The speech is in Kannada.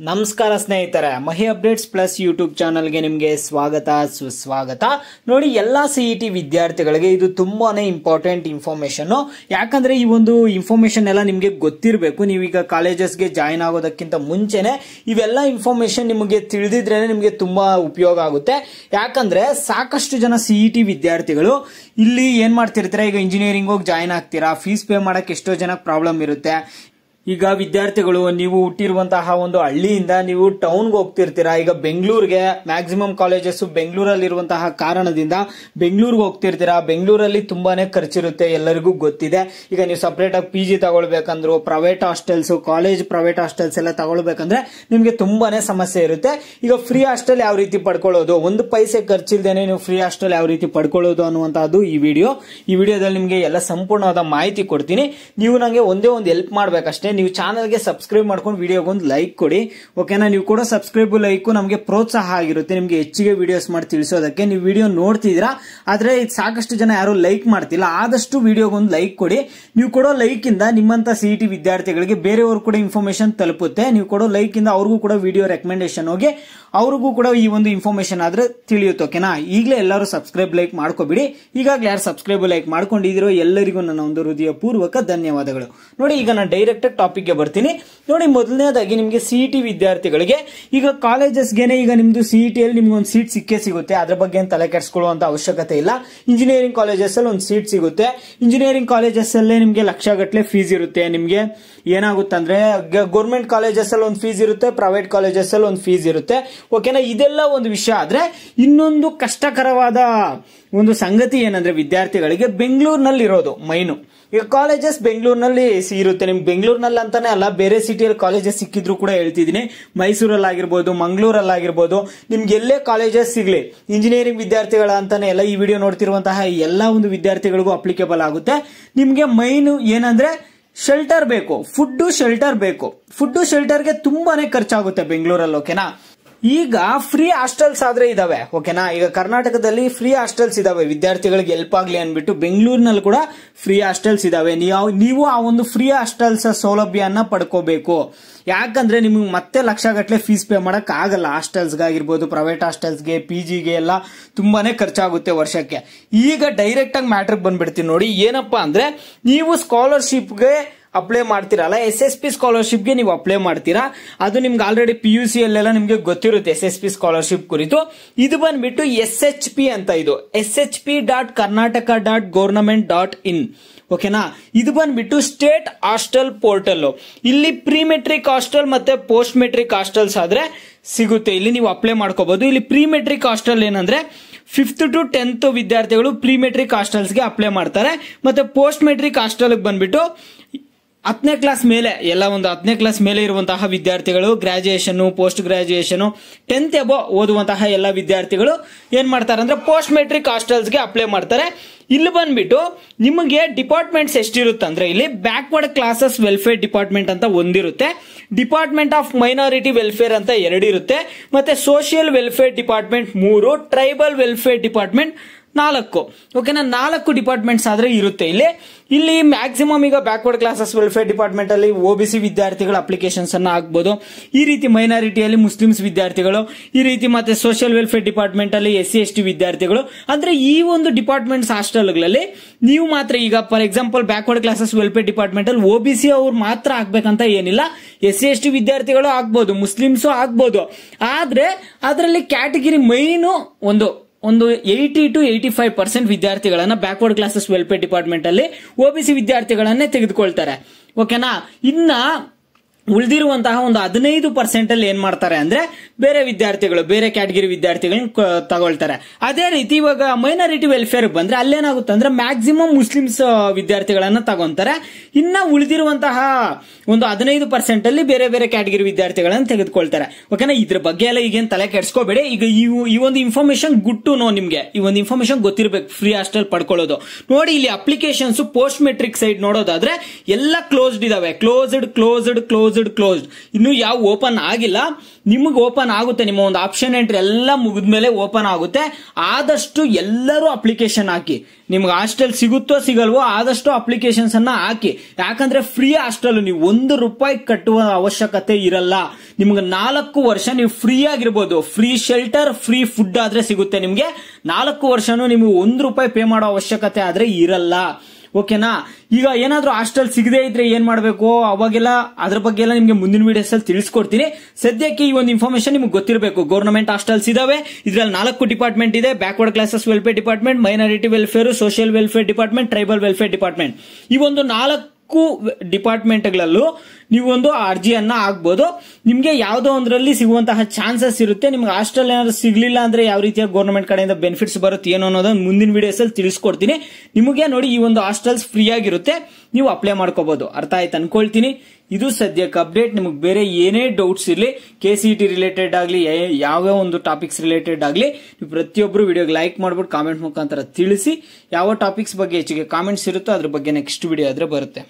ನಮಸ್ಕಾರ ಸ್ನೇಹಿತರೆ, ಮಹಿ ಅಪ್ಡೇಟ್ಸ್ ಪ್ಲಸ್ ಯೂಟ್ಯೂಬ್ ಚಾನಲ್ಗೆ ನಿಮಗೆ ಸ್ವಾಗತ ಸುಸ್ವಾಗತ. ನೋಡಿ, ಎಲ್ಲ CET ವಿದ್ಯಾರ್ಥಿಗಳಿಗೆ ಇದು ತುಂಬಾನೇ ಇಂಪಾರ್ಟೆಂಟ್ ಇನ್ಫಾರ್ಮೇಶನ್. ಯಾಕಂದ್ರೆ ಈ ಒಂದು ಇನ್ಫಾರ್ಮೇಶನ್ ಎಲ್ಲ ನಿಮಗೆ ಗೊತ್ತಿರಬೇಕು. ನೀವೀಗ ಕಾಲೇಜಸ್ಗೆ ಜಾಯಿನ್ ಆಗೋದಕ್ಕಿಂತ ಮುಂಚೆನೆ ಇವೆಲ್ಲ ಇನ್ಫಾರ್ಮೇಶನ್ ನಿಮಗೆ ತಿಳಿದಿದ್ರೆ ನಿಮಗೆ ತುಂಬಾ ಉಪಯೋಗ ಆಗುತ್ತೆ. ಯಾಕಂದ್ರೆ ಸಾಕಷ್ಟು ಜನ CET ವಿದ್ಯಾರ್ಥಿಗಳು ಇಲ್ಲಿ ಏನ್ ಮಾಡ್ತಿರ್ತಾರೆ, ಈಗ ಇಂಜಿನಿಯರಿಂಗ್ ಹೋಗಿ ಜಾಯಿನ್ ಆಗ್ತೀರಾ, ಫೀಸ್ ಪೇ ಮಾಡಕ್ಕೆ ಎಷ್ಟೋ ಜನಕ್ಕೆ ಪ್ರಾಬ್ಲಮ್ ಇರುತ್ತೆ. ಈಗ ವಿದ್ಯಾರ್ಥಿಗಳು ನೀವು ಹುಟ್ಟಿರುವಂತಹ ಒಂದು ಹಳ್ಳಿಯಿಂದ ನೀವು ಟೌನ್ಗೆ ಹೋಗ್ತಿರ್ತೀರಾ. ಈಗ ಬೆಂಗಳೂರಿಗೆ ಮ್ಯಾಕ್ಸಿಮಮ್ ಕಾಲೇಜಸ್ ಬೆಂಗಳೂರಲ್ಲಿ ಇರುವಂತಹ ಕಾರಣದಿಂದ ಬೆಂಗಳೂರಿಗೆ ಹೋಗ್ತಿರ್ತೀರಾ. ಬೆಂಗಳೂರಲ್ಲಿ ತುಂಬಾನೇ ಖರ್ಚಿರುತ್ತೆ, ಎಲ್ಲರಿಗೂ ಗೊತ್ತಿದೆ. ಈಗ ನೀವು ಸಪರೇಟ್ ಆಗಿ PG ತಗೊಳ್ಬೇಕಂದ್ರು, private hostels, college private hostels ಎಲ್ಲ ತಗೊಳ್ಬೇಕಂದ್ರೆ ನಿಮ್ಗೆ ತುಂಬಾನೇ ಸಮಸ್ಯೆ ಇರುತ್ತೆ. ಈಗ ಫ್ರೀ ಹಾಸ್ಟೆಲ್ ಯಾವ ರೀತಿ ಪಡ್ಕೊಳ್ಳೋದು, ಒಂದು ಪೈಸೆ ಖರ್ಚಿಲ್ದೇನೆ ನೀವು ಫ್ರೀ ಹಾಸ್ಟೆಲ್ ಯಾವ ರೀತಿ ಪಡ್ಕೊಳ್ಳೋದು ಅನ್ನುವಂತಹದ್ದು ಈ ವಿಡಿಯೋದಲ್ಲಿ ನಿಮಗೆ ಎಲ್ಲ ಸಂಪೂರ್ಣವಾದ ಮಾಹಿತಿ ಕೊಡ್ತೀನಿ. ನೀವು ನಂಗೆ ಒಂದೇ ಒಂದು ಹೆಲ್ಪ್ ಮಾಡ್ಬೇಕಷ್ಟೇ. ನೀವು ಚಾನಲ್ಗೆ ಸಬ್ಸ್ಕ್ರೈಬ್ ಮಾಡ್ಕೊಂಡು ವಿಡಿಯೋಗೊಂದು ಲೈಕ್ ಕೊಡಿ, ಓಕೆನಾ? ನೀವು ಕೂಡ ಸಬ್ಸ್ಕ್ರೈಬ್ ಲೈಕ್ ನಮಗೆ ಪ್ರೋತ್ಸಾಹ ಆಗಿರುತ್ತೆ, ನಿಮಗೆ ಹೆಚ್ಚಿಗೆ ವಿಡಿಯೋಸ್ ಮಾಡಿ ತಿಳಿಸೋದಕ್ಕೆ. ನೀವು ವಿಡಿಯೋ ನೋಡ್ತಿದ್ದೀರಾ, ಆದ್ರೆ ಸಾಕಷ್ಟು ಜನ ಯಾರು ಲೈಕ್ ಮಾಡ್ತಿಲ್ಲ. ಆದಷ್ಟು ವಿಡಿಯೋಗೊಂದು ಲೈಕ್ ಕೊಡಿ. ನೀವು ಕೊಡೋ ಲೈಕ್ ಇಂದ ನಿಮ್ಮಂತ CET ವಿದ್ಯಾರ್ಥಿಗಳಿಗೆ ಬೇರೆಯವರು ಕೂಡ ಇನ್ಫಾರ್ಮೇಶನ್ ತಲುಪುತ್ತೆ. ನೀವು ಕೊಡೋ ಲೈಕ್ ಇಂದ ಅವ್ರಿಗೂ ಕೂಡ ವಿಡಿಯೋ ರೆಕಮೆಂಡೇಶನ್ ಹೋಗಿ ಅವ್ರಿಗೂ ಕೂಡ ಈ ಒಂದು ಇನ್ಫಾರ್ಮೇಶನ್ ಆದ್ರೆ ತಿಳಿಯುತ್ತೆ, ಓಕೆನಾ? ಈಗಲೇ ಎಲ್ಲರೂ ಸಬ್ಸ್ಕ್ರೈಬ್ ಲೈಕ್ ಮಾಡ್ಕೋಬಿಡಿ. ಈಗಾಗಲೇ ಯಾರು ಸಬ್ಸ್ಕ್ರೈಬ್ ಲೈಕ್ ಮಾಡ್ಕೊಂಡಿದ್ದೀರೋ ಎಲ್ಲರಿಗೂ ನನ್ನ ಒಂದು ಹೃದಯ ಪೂರ್ವಕ ಧನ್ಯವಾದಗಳು. ನೋಡಿ, ಈಗ ನಾನು ಡೈರೆಕ್ಟ್ ಟಾಪಿಕ್ ಗೆ ಬರ್ತೀನಿ. ನೋಡಿ, ಮೊದಲನೇದಾಗಿ ನಿಮಗೆ CET ವಿದ್ಯಾರ್ಥಿಗಳಿಗೆ ಈಗ ಕಾಲೇಜಸ್ಗೆನೆ ಈಗ ನಿಮ್ದು CET ಅಲ್ಲಿ ನಿಮ್ಗೆ ಒಂದು ಸೀಟ್ ಸಿಕ್ಕೇ ಸಿಗುತ್ತೆ. ಅದ್ರ ಬಗ್ಗೆ ಏನು ತಲೆ ಕೆಡಿಸ್ಕೊಳ್ಳುವಂತ ಅವಶ್ಯಕತೆ ಇಲ್ಲ. ಇಂಜಿನಿಯರಿಂಗ್ ಕಾಲೇಜಸ್ ಅಲ್ಲಿ ಒಂದು ಸೀಟ್ ಸಿಗುತ್ತೆ. ಇಂಜಿನಿಯರಿಂಗ್ ಕಾಲೇಜಸ್ ಅಲ್ಲೇ ನಿಮ್ಗೆ ಲಕ್ಷಗಟ್ಟಲೆ ಫೀಸ್ ಇರುತ್ತೆ. ನಿಮ್ಗೆ ಏನಾಗುತ್ತೆ ಅಂದ್ರೆ ಗೌರ್ಮೆಂಟ್ ಕಾಲೇಜಸ್ ಅಲ್ಲಿ ಒಂದು ಫೀಸ್ ಇರುತ್ತೆ, ಪ್ರೈವೇಟ್ ಕಾಲೇಜಸ್ ಅಲ್ಲಿ ಒಂದು ಫೀಸ್ ಇರುತ್ತೆ, ಓಕೆನಾ? ಇದೆಲ್ಲ ಒಂದು ವಿಷಯ. ಆದ್ರೆ ಇನ್ನೊಂದು ಕಷ್ಟಕರವಾದ ಒಂದು ಸಂಗತಿ ಏನಂದ್ರೆ ವಿದ್ಯಾರ್ಥಿಗಳಿಗೆ ಬೆಂಗಳೂರಿನಲ್ಲಿ ಇರೋದು ಮೈನು. ಈಗ ಕಾಲೇಜಸ್ ಬೆಂಗಳೂರಿನಲ್ಲಿ ಇರುತ್ತೆ. ನಿಮ್ಗೆ ಬೆಂಗಳೂರಿನಲ್ಲಿ ಅಂತಾನೆ ಅಲ್ಲ, ಬೇರೆ ಸಿಟಿಯಲ್ಲಿ ಕಾಲೇಜಸ್ ಸಿಕ್ಕಿದ್ರು ಕೂಡ ಹೇಳ್ತಿದ್ದೀನಿ, ಮೈಸೂರಲ್ಲಿ ಆಗಿರ್ಬೋದು, ಮಂಗಳೂರಲ್ಲಿ ಆಗಿರ್ಬೋದು, ನಿಮ್ಗೆ ಎಲ್ಲೇ ಕಾಲೇಜಸ್ ಸಿಗ್ಲಿ, ಇಂಜಿನಿಯರಿಂಗ್ ವಿದ್ಯಾರ್ಥಿಗಳ ಅಂತಾನೆ ಎಲ್ಲ ಈ ವಿಡಿಯೋ ನೋಡ್ತಿರುವಂತಹ ಎಲ್ಲ ಒಂದು ವಿದ್ಯಾರ್ಥಿಗಳಿಗೂ ಅಪ್ಲಿಕೇಬಲ್ ಆಗುತ್ತೆ. ನಿಮ್ಗೆ ಮೈನು ಏನಂದ್ರೆ ಶೆಲ್ಟರ್ ಬೇಕು, ಫುಡ್ ಶೆಲ್ಟರ್ ಬೇಕು. ಫುಡ್ ಶೆಲ್ಟರ್ಗೆ ತುಂಬಾನೇ ಖರ್ಚಾಗುತ್ತೆ ಬೆಂಗಳೂರಲ್ಲಿ, ಓಕೆನಾ? ಈಗ ಫ್ರೀ ಹಾಸ್ಟೆಲ್ಸ್ ಆದ್ರೆ ಇದಾವೆ, ಓಕೆನಾ? ಈಗ ಕರ್ನಾಟಕದಲ್ಲಿ ಫ್ರೀ ಹಾಸ್ಟೆಲ್ಸ್ ಇದಾವೆ, ವಿದ್ಯಾರ್ಥಿಗಳಿಗೆ ಹೆಲ್ಪ್ ಆಗ್ಲಿ ಅನ್ಬಿಟ್ಟು ಬೆಂಗಳೂರಿನಲ್ಲಿ ಕೂಡ ಫ್ರೀ ಹಾಸ್ಟೆಲ್ಸ್ ಇದಾವೆ. ನೀವು ಆ ಒಂದು ಫ್ರೀ ಹಾಸ್ಟೆಲ್ಸ್ ಸೌಲಭ್ಯನ ಪಡ್ಕೋಬೇಕು. ಯಾಕಂದ್ರೆ ನಿಮ್ಗೆ ಮತ್ತೆ ಲಕ್ಷಗಟ್ಟಲೆ ಫೀಸ್ ಪೇ ಮಾಡಕ್ ಆಗಲ್ಲ. ಹಾಸ್ಟೆಲ್ಸ್ಗಾಗಿರ್ಬೋದು, ಪ್ರೈವೇಟ್ ಹಾಸ್ಟೆಲ್ಸ್ಗೆ, PGಗೆ ಎಲ್ಲ ತುಂಬಾನೇ ಖರ್ಚಾಗುತ್ತೆ ವರ್ಷಕ್ಕೆ. ಈಗ ಡೈರೆಕ್ಟ್ ಆಗಿ ಮ್ಯಾಟ್ರಿಗೆ ಬಂದ್ಬಿಡ್ತೀನಿ. ನೋಡಿ, ಏನಪ್ಪಾ ಅಂದ್ರೆ ನೀವು ಸ್ಕಾಲರ್ಶಿಪ್ಗೆ ಅಪ್ಲೈ ಮಾಡ್ತೀರಲ್ಲ, SSP ಸ್ಕಾಲರ್ಶಿಪ್ಗೆ ನೀವು ಅಪ್ಲೈ ಮಾಡ್ತೀರಾ. ಅದು ನಿಮ್ಗೆ ಆಲ್ರೆಡಿ PUC ಅಲ್ಲೆಲ್ಲ ನಿಮ್ಗೆ ಗೊತ್ತಿರುತ್ತೆ SSP ಸ್ಕಾಲರ್ಶಿಪ್ ಕುರಿತು. ಇದು ಬಂದ್ಬಿಟ್ಟು SHP ಅಂತ, ಇದು shp.karnataka.government.in, ಓಕೆನಾ? ಇದು ಬಂದ್ಬಿಟ್ಟು ಸ್ಟೇಟ್ ಹಾಸ್ಟೆಲ್ ಪೋರ್ಟಲ್. ಇಲ್ಲಿ ಪ್ರೀ ಮೆಟ್ರಿಕ್ ಹಾಸ್ಟೆಲ್ ಮತ್ತೆ ಪೋಸ್ಟ್ ಮೆಟ್ರಿಕ್ ಹಾಸ್ಟೆಲ್ಸ್ ಆದ್ರೆ ಸಿಗುತ್ತೆ. ಇಲ್ಲಿ ನೀವು ಅಪ್ಲೈ ಮಾಡ್ಕೋಬಹುದು. ಇಲ್ಲಿ ಪ್ರೀ ಮೆಟ್ರಿಕ್ ಹಾಸ್ಟೆಲ್ ಏನಂದ್ರೆ 5th to 10th ವಿದ್ಯಾರ್ಥಿಗಳು ಪ್ರೀ ಮೆಟ್ರಿಕ್ ಹಾಸ್ಟೆಲ್ಸ್ಗೆ ಅಪ್ಲೈ ಮಾಡ್ತಾರೆ. ಮತ್ತೆ ಪೋಸ್ಟ್ ಮೆಟ್ರಿಕ್ ಹಾಸ್ಟೆಲ್ ಬಂದ್ಬಿಟ್ಟು 10ನೇ ಕ್ಲಾಸ್ ಮೇಲೆ, ಎಲ್ಲ ಒಂದು 10ನೇ ಕ್ಲಾಸ್ ಮೇಲೆ ಇರುವಂತಹ ವಿದ್ಯಾರ್ಥಿಗಳು, ಗ್ರಾಜುಯೇಷನ್, ಪೋಸ್ಟ್ ಗ್ರಾಜುಯೇಷನ್, 10th ಅಬೋ ಓದುವಂತಹ ಎಲ್ಲ ವಿದ್ಯಾರ್ಥಿಗಳು ಏನ್ ಮಾಡ್ತಾರೆ ಅಂದ್ರೆ ಪೋಸ್ಟ್ ಮೆಟ್ರಿಕ್ ಹಾಸ್ಟೆಲ್ಸ್ಗೆ ಅಪ್ಲೈ ಮಾಡ್ತಾರೆ. ಇಲ್ಲಿ ಬಂದ್ಬಿಟ್ಟು ನಿಮಗೆ ಡಿಪಾರ್ಟ್ಮೆಂಟ್ಸ್ ಎಷ್ಟಿರುತ್ತೆ ಅಂದ್ರೆ ಇಲ್ಲಿ ಬ್ಯಾಕ್ವರ್ಡ್ ಕ್ಲಾಸಸ್ ವೆಲ್ಫೇರ್ ಡಿಪಾರ್ಟ್ಮೆಂಟ್ ಅಂತ ಒಂದಿರುತ್ತೆ, ಡಿಪಾರ್ಟ್ಮೆಂಟ್ ಆಫ್ ಮೈನಾರಿಟಿ ವೆಲ್ಫೇರ್ ಅಂತ 2 ಇರುತ್ತೆ, ಮತ್ತೆ social welfare department 3, tribal welfare department 4, ಓಕೆನಾ? 4 ಡಿಪಾರ್ಟ್ಮೆಂಟ್ಸ್ ಆದ್ರೆ ಇರುತ್ತೆ. ಇಲ್ಲಿ ಮ್ಯಾಕ್ಸಿಮಮ್ ಈಗ ಬ್ಯಾಕ್ವರ್ಡ್ ಕ್ಲಾಸಸ್ ವೆಲ್ಫೇರ್ ಡಿಪಾರ್ಟ್ಮೆಂಟ್ ಅಲ್ಲಿ OBC ವಿದ್ಯಾರ್ಥಿಗಳ ಅಪ್ಲಿಕೇಶನ್ಸ್ ಅನ್ನ ಹಾಕಬಹುದು. ಈ ರೀತಿ ಮೈನಾರಿಟಿಯಲ್ಲಿ ಮುಸ್ಲಿಮ್ಸ್ ವಿದ್ಯಾರ್ಥಿಗಳು, ಈ ರೀತಿ ಮತ್ತೆ ಸೋಷಿಯಲ್ ವೆಲ್ಫೇರ್ ಡಿಪಾರ್ಟ್ಮೆಂಟ್ ಅಲ್ಲಿ SC ST ವಿದ್ಯಾರ್ಥಿಗಳು. ಅಂದ್ರೆ ಈ ಒಂದು ಡಿಪಾರ್ಟ್ಮೆಂಟ್ಸ್ ಹಾಸ್ಟೆಲ್ಗಳಲ್ಲಿ ನೀವು ಮಾತ್ರ, ಈಗ for example backward classes welfare department ಅಲ್ಲಿ OBC ಅವ್ರು ಮಾತ್ರ ಆಗ್ಬೇಕಂತ ಏನಿಲ್ಲ, SC ST ವಿದ್ಯಾರ್ಥಿಗಳು ಆಗ್ಬಹುದು, ಮುಸ್ಲಿಮ್ಸ್ ಆಗ್ಬಹುದು. ಆದ್ರೆ ಅದರಲ್ಲಿ ಕ್ಯಾಟಗಿರಿ ಮೈನು ಒಂದು 80 to 85% ವಿದ್ಯಾರ್ಥಿಗಳನ್ನ ಬ್ಯಾಕ್ವರ್ಡ್ ಕ್ಲಾಸಸ್ ವೆಲ್ಫೇರ್ ಡಿಪಾರ್ಟ್ಮೆಂಟ್ ಅಲ್ಲಿ OBC ವಿದ್ಯಾರ್ಥಿಗಳನ್ನೇ ತೆಗೆದುಕೊಳ್ತಾರೆ, ಓಕೆನಾ? ಇನ್ನ ಉಳಿದಿರುವಂತಹ ಒಂದು 15% ಅಲ್ಲಿ ಏನ್ ಮಾಡ್ತಾರೆ ಅಂದ್ರೆ ಬೇರೆ ವಿದ್ಯಾರ್ಥಿಗಳು, ಬೇರೆ ಕ್ಯಾಟಗಿರಿ ವಿದ್ಯಾರ್ಥಿಗಳನ್ನ ತಗೊಳ್ತಾರೆ. ಅದೇ ರೀತಿ ಇವಾಗ ಮೈನಾರಿಟಿ ವೆಲ್ಫೇರ್ ಬಂದ್ರೆ ಅಲ್ಲೇನಾಗುತ್ತೆ ಅಂದ್ರೆ ಮ್ಯಾಕ್ಸಿಮಮ್ ಮುಸ್ಲಿಮ್ಸ್ ವಿದ್ಯಾರ್ಥಿಗಳನ್ನ ತಗೊಂತಾರೆ. ಇನ್ನ ಉಳಿದಿರುವಂತಹ ಒಂದು 15% ಅಲ್ಲಿ ಬೇರೆ ಬೇರೆ ಕ್ಯಾಟಗಿರಿ ವಿದ್ಯಾರ್ಥಿಗಳನ್ನ ತೆಗೆದುಕೊಳ್ತಾರೆ, ಓಕೆನಾ? ಇದ್ರ ಬಗ್ಗೆ ಎಲ್ಲ ಈಗೇನ್ ತಲೆ ಕೆಡಿಸ್ಕೋಬೇಡಿ. ಈಗ ಈ ಒಂದು ಇನ್ಫಾರ್ಮೇಶನ್ ಗುಡ್ ಟು ನೋ, ನಿಮ್ಗೆ ಈ ಒಂದು ಇನ್ಫಾರ್ಮೇಶನ್ ಗೊತ್ತಿರಬೇಕು ಫ್ರೀ ಹಾಸ್ಟೆಲ್ ಪಡ್ಕೊಳ್ಳೋದು. ನೋಡಿ, ಇಲ್ಲಿ ಅಪ್ಲಿಕೇಶನ್ಸ್ ಪೋಸ್ಟ್ ಮೆಟ್ರಿಕ್ ಸೈಡ್ ನೋಡೋದಾದ್ರೆ ಎಲ್ಲ ಕ್ಲೋಸ್ಡ್ ಇದಾವೆ, ಕ್ಲೋಸ್ಡ್ ಕ್ಲೋಸ್ಡ್. ಇನ್ನು ಯಾವ ಓಪನ್ ಆಗಿಲ್ಲ, ನಿಮಗೆ ಓಪನ್ ಆಗುತ್ತೆ. ನಿಮ್ಮ ಒಂದು ಆಪ್ಷನ್ ಎಂಟ್ರಿ ಎಲ್ಲ ಮುಗಿದ್ಮೇಲೆ ಓಪನ್ ಆಗುತ್ತೆ. ಆದಷ್ಟು ಎಲ್ಲರೂ ಅಪ್ಲಿಕೇಶನ್ ಹಾಕಿ. ನಿಮ್ಗೆ ಹಾಸ್ಟೆಲ್ ಸಿಗುತ್ತೋ ಸಿಗಲ್ವೋ ಆದಷ್ಟು ಅಪ್ಲಿಕೇಶನ್ಸ್ ಅನ್ನ ಹಾಕಿ. ಯಾಕಂದ್ರೆ ಫ್ರೀ ಹಾಸ್ಟೆಲ್, ನೀವು ₹1 ಕಟ್ಟುವ ಅವಶ್ಯಕತೆ ಇರಲ್ಲ. ನಿಮ್ಗೆ 4 ವರ್ಷ ನೀವು ಫ್ರೀ ಆಗಿರ್ಬೋದು. ಫ್ರೀ ಶೆಲ್ಟರ್, ಫ್ರೀ ಫುಡ್ ಆದ್ರೆ ಸಿಗುತ್ತೆ ನಿಮ್ಗೆ. 4 ವರ್ಷನೂ ನಿಮ್ಗೆ ₹1 ಪೇ ಮಾಡೋ ಅವಶ್ಯಕತೆ ಆದ್ರೆ ಇರಲ್ಲ. ಓಕೆನಾ? ಈಗ ಏನಾದ್ರೂ ಹಾಸ್ಟೆಲ್ ಸಿಗದೆ ಇದ್ರೆ ಏನ್ ಮಾಡಬೇಕು ಅವಾಗೆಲ್ಲ ಅದ್ರ ಬಗ್ಗೆ ಎಲ್ಲ ನಿಮ್ಗೆ ಮುಂದಿನ ವಿಡಿಯೋಸ್ ಅಲ್ಲಿ ತಿಳಿಸ್ಕೊಡ್ತೀನಿ. ಸದ್ಯಕ್ಕೆ ಈ ಒಂದು ಇನ್ಫಾರ್ಮೇಶನ್ ನಿಮ್ಗೆ ಗೊತ್ತಿರಬೇಕು. ಗವರ್ನಮೆಂಟ್ ಹಾಸ್ಟೆಲ್ಸ್ ಇದಾವೆ. ಇದ್ರಲ್ಲಿ 4 ಡಿಪಾರ್ಟ್ಮೆಂಟ್ ಇದೆ. Backward classes welfare department, minority welfare, social welfare department, tribal welfare department. ಈ ಒಂದು 4 ಡಿಪಾರ್ಟ್ಮೆಂಟ್ಗಳಲ್ಲೂ ನೀವು ಒಂದು ಅರ್ಜಿಯನ್ನ ಹಾಕ್ಬೋದು. ನಿಮ್ಗೆ ಯಾವ್ದೋ ಒಂದರಲ್ಲಿ ಸಿಗುವಂತಹ ಚಾನ್ಸಸ್ ಇರುತ್ತೆ. ನಿಮ್ಗೆ ಹಾಸ್ಟೆಲ್ ಏನಾದ್ರು ಸಿಗ್ಲಿಲ್ಲ ಅಂದ್ರೆ ಯಾವ ರೀತಿಯ ಗವರ್ನಮೆಂಟ್ ಕಡೆಯಿಂದ ಬೆನಿಫಿಟ್ಸ್ ಬರುತ್ತೆ ಏನೋ ಅನ್ನೋದನ್ನ ಮುಂದಿನ ವಿಡಿಯೋಸ್ ಅಲ್ಲಿ ತಿಳಿಸ್ಕೊಡ್ತೀನಿ. ನಿಮಗೆ ನೋಡಿ ಈ ಒಂದು ಹಾಸ್ಟೆಲ್ಸ್ ಫ್ರೀ ಆಗಿರುತ್ತೆ, ನೀವು ಅಪ್ಲೈ ಮಾಡ್ಕೋಬಹುದು. ಅರ್ಥ ಆಯ್ತು ಅನ್ಕೊಳ್ತೀನಿ. ಇದು ಸದ್ಯಕ್ಕೆ ಅಪ್ಡೇಟ್. ನಿಮಗೆ ಬೇರೆ ಏನೇ ಡೌಟ್ಸ್ ಇರಲಿ, KCET ರಿಲೇಟೆಡ್ ಆಗಲಿ, ಯಾವ್ಯಾವ ಒಂದು ಟಾಪಿಕ್ಸ್ ರಿಲೇಟೆಡ್ ಆಗಲಿ, ನೀವು ಪ್ರತಿಯೊಬ್ಬರು ವಿಡಿಯೋಗೆ ಲೈಕ್ ಮಾಡ್ಬಿಟ್ಟು ಕಾಮೆಂಟ್ ಮುಖಾಂತರ ತಿಳಿಸಿ. ಯಾವ ಟಾಪಿಕ್ಸ್ ಬಗ್ಗೆ ಹೆಚ್ಚಿಗೆ ಕಾಮೆಂಟ್ಸ್ ಇರುತ್ತೋ ಅದ್ರ ಬಗ್ಗೆ ನೆಕ್ಸ್ಟ್ ವಿಡಿಯೋ ಆದ್ರೆ ಬರುತ್ತೆ.